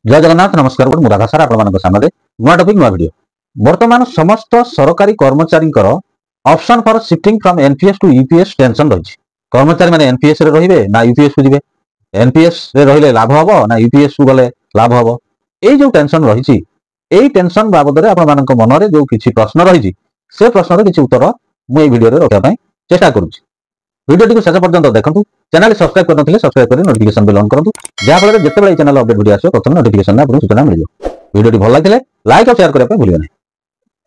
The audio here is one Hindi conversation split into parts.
जय जगन्नाथ नमस्कार मु राधा सार आपण सामने नुआ टॉपिक नुआ वीडियो। वर्तमान समस्त सरकारी कर्मचारी option for shifting from NPS to UPS tension रही। कर्मचारी माने एनपीएस रे रहिबे ना यूपीएस को जिवे, एनपीएस रे रहिले लाभ हबो ना यूपीएस को गले लाभ हबो, ए जो टेंशन रही एई टेंशन बाबद रे आपण मानक मन रे जो किछि प्रश्न रही से प्रश्न रे किछि उत्तर मु एई वीडियो रे रखा पई चेष्टा करूछि। वीडियो को शेष पर्यंत देखंतु। चैनल सब्सक्राइब करनथिले सब्सक्राइब करी नोटिफिकेशन बेल ऑन करंतु, जा फल जेते बेले चैनल अपडेट वीडियो आसो प्रथम नोटिफिकेशन आपन सूचना मिल जाय। वीडियो भल लागिले लाइक और शेयर करबा भूलियो नै।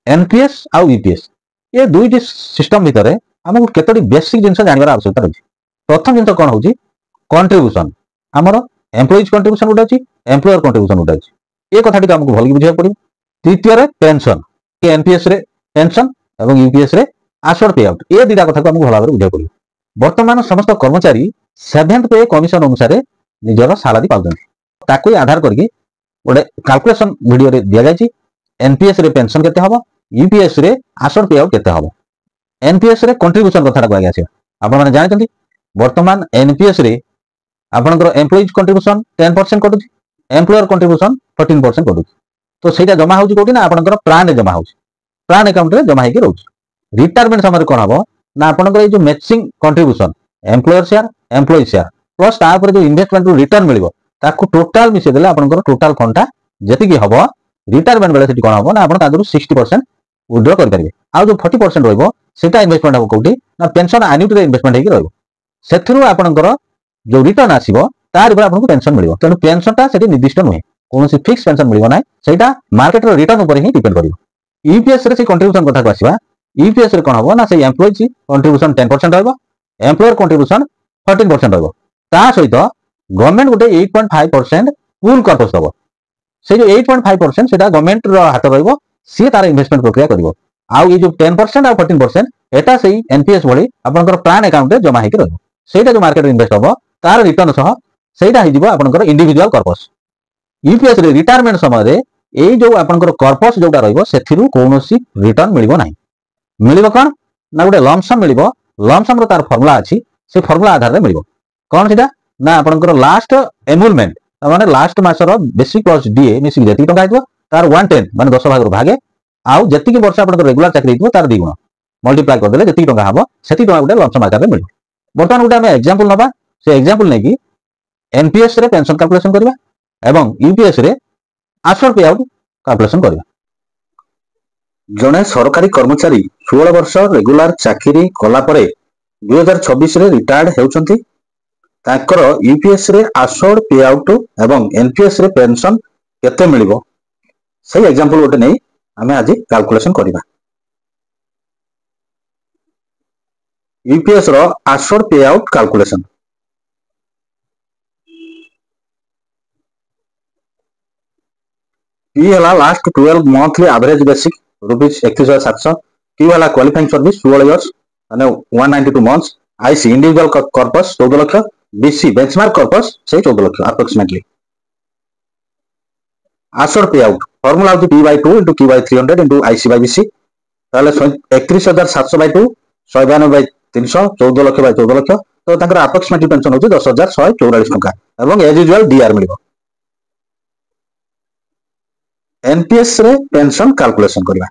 एनपीएस आ यूपीएस ये दुईटी सिस्टम भितर हमकु केतोडी बेसिक जिंस जानबार आवश्यकता रही। प्रथम जिंस कोन होची कंट्रीब्यूशन, हमर एम्प्लॉइज कंट्रीब्यूशन उडा अछि, एम्प्लॉयर कंट्रीब्यूशन उडा अछि, ए कथाटी हमकु भल कि बुझिया पड़िबो। तृतीय रे पेंशन, एनपीएस रे पेंशन एवं यूपीएस रे आश्योर्ड पे आउट, ए दुटा कथा को हमकु भल भाबरे बुझिया पड़िबो। वर्तमान समस्त कर्मचारी 7th पे कमिशन अनुसार निजर सालारी पाउछन्ति, ताकू आधार करके गोटे कैलकुलेशन वीडियो रे दिया जायछि। एनपीएस रे पेंशन केते हबो, यूपीएस रे आश्योर्ड पे आउट केते हबो। एनपीएस रे कंट्रीब्यूशन कथाटा को आगे आसी आपण माने जानछन्ति। वर्तमान एनपीएस रे आपनकर एम्प्लॉइज कंट्रीब्यूशन 10% कटुछि, एम्प्लॉयर कंट्रीब्यूशन 14% कटुछि। तो सेटा जमा होछि कोठी ना आपनकर प्राण रे जमा होछि, प्राण अकाउंट रे जमा हेकि रहउछि। रिटायरमेंट समय कोन हबो ना आपनकर ए जो matching contribution employer share employee share plus तापर जो इन्वेस्टमेंट रू रिटर्न मिलिबो ताकू टोटल मिसे देले आपनकर टोटल फंडा जति की हबो रिटायरमेंट बेले सेठी कोन हबो ना आपन तादरू 60% विथड्रॉ कर परिबे। आ जो 40% रहइबो सेटा इन्वेस्टमेंट हबो कोठी ना पेंशन एन्युटी रे इन्वेस्टमेंट हेकि रहइबो। सेथरु आपनकर जो रिटर्न आसीबो तार ऊपर आपनको पेंशन मिलिबो। तेनु पेंशन ता सेठी निर्दिष्ट नहे, कोनोसी फिक्स पेंशन मिलिबो नै, सेटा मार्केट रो रिटर्न ऊपर ही डिपेंड करिवो। यूपीएस रे से कंट्रीब्यूशन कथा को आसीबा, यूपीएस रे कोन हबो ना से एम्प्लॉइज कंट्रीब्यूशन 10% रहइबो, एम्प्लॉयर कंट्रीब्यूशन 14% रहइबो। ता सहित गवर्नमेंट गोटे 8.5% पूल कर्पस दबो। से जो 8.5% सेटा गवर्नमेंट रो हाथ रहइबो, सी तार इन्वेस्टमेंट प्रक्रिया करिवो। आ ये जो 10% आ 14% एटा सेही एनपीएस भली आपनकर प्राण अकाउंट रे जमा हेकि रहइबो। सेटा जो मार्केट रे इन्वेस्ट हबो तार रिटर्न सह सेटा हिजिबो आपनकर इंडिविजुअल कर्पस। यूपीएस रे रिटायरमेंट समय रे एई जो आपनकर कर्पस जोटा रहइबो सेथिरु कोनोसी रिटर्न मिलिबो नाही। मिलिबो कोन ना गोटे लमसम मिलिबो। लमसम रो तार फार्मूला अछि, से फार्मूला आधार रे मिलिबो। कोन सेटा ना आपनकर लास्ट एनुअलमेंट माने लास्ट मासर बेसिक प्लस डीए मिसिक जति टका आइतो तार 1/10 माने 10 भाग रो भागे आउ जति की वर्ष आपनकर रेगुलर चाकरी हितो तार 2 गुण मल्टीप्लाई कर देले जति टका हबो सेति टका गोटे लमसम आकार रे मिलिबो। बर्तमान गोटे हम एग्जांपल नबा, से एग्जांपल नै कि एनपीएस रे पेंशन कैलकुलेशन करबा एवं यूपीएस रे आश्योर्ड पे आउट कैलकुलेशन करबा। जने सरकारी कर्मचारी 16 वर्ष रेगुलर चाकरी कला परे 2026 रे रिटायर्ड हेउचंती, ताकर यूपीएस रे आश्योर्ड पे आउट एवं एनपीएस रे पेंशन केते मिलिबो सही एग्जांपल गोटे नै हमें आज कैलकुलेशन करबा। यूपीएस रो आश्योर्ड पे आउट कैलकुलेशन। पी हला last 12 monthly average basic rupees 31,700, Q हला क्वालिफाइंग सर्विस 16 इयर्स माने 192 months, IC individual corpus 14 lakh, BC benchmark corpus से 14 लाख अप्रोक्सीमेटली। आश्योर्ड पे आउट फार्मूला होती P/2 * Q/300 * IC/BC ताले 31,700/2 192/300 14 लाख / 14 लाख। तो ताकर अप्रोक्सीमेटली पेंशन होती 10,144 टका एवं एज यूजुअल डीआर मिलिबो। एनपीएस रे पेंशन कैलकुलेशन करबा।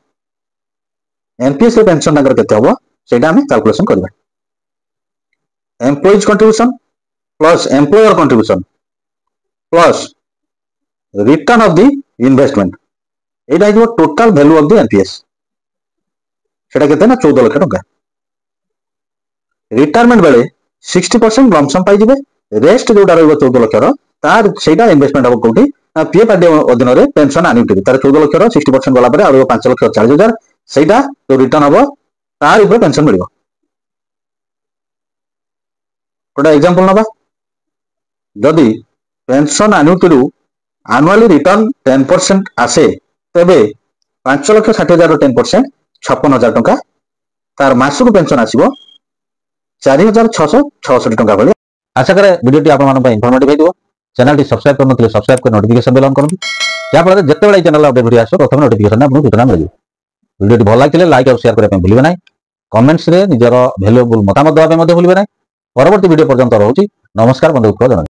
एनपीएस रे पेंशन नगर केते हबो सेटा हम कैलकुलेशन करबा। Employees contribution plus employer contribution plus return of the investment एटा हिजो total value of the NPS सेटा केते ना 14 लाख टका। रिटायरमेंट बेले 60% लमसम पाई जिवे, रेस्ट जोटा रहइबो 14 लाख रो तार सेटा इन्वेस्टमेंट हबो कोठी ना पीए पार्टी अधीन रे पेंशन एन्युटी तार 14 लाख रो 60% गला परे आ 5,40,000 सेटा तो रिटर्न हबो तार ऊपर पेंशन मिलिबो। गोटा एग्जांपल नबा, जदि पेंशन एन्युटी रु एनुअली रिटर्न 10% आसे तेबे 5,60,000 10% 56,000 टका तार मासुक पेंशन आसीबो 4,666 टका भली। आशा करे वीडियो टी आपन मन पय इन्फॉर्मेटिव हेदिबो। चैनल टी सब्सक्राइब करनथिले सब्सक्राइब कर नोटिफिकेशन बेल ऑन करंतु, जा फल जते बेले चैनल अपडेट वीडियो आसो प्रथम नोटिफिकेशन आपन सूचना मिल जाय। वीडियो टी भल लागिले लाइक और शेयर करे पय भूलिबे नै, कमेंट्स रे निजरो वैल्यूएबल मतामत दवा पय मध्ये भूलिबे नै। परवर्ती वीडियो पर्यंत रहउची नमस्कार बंधु।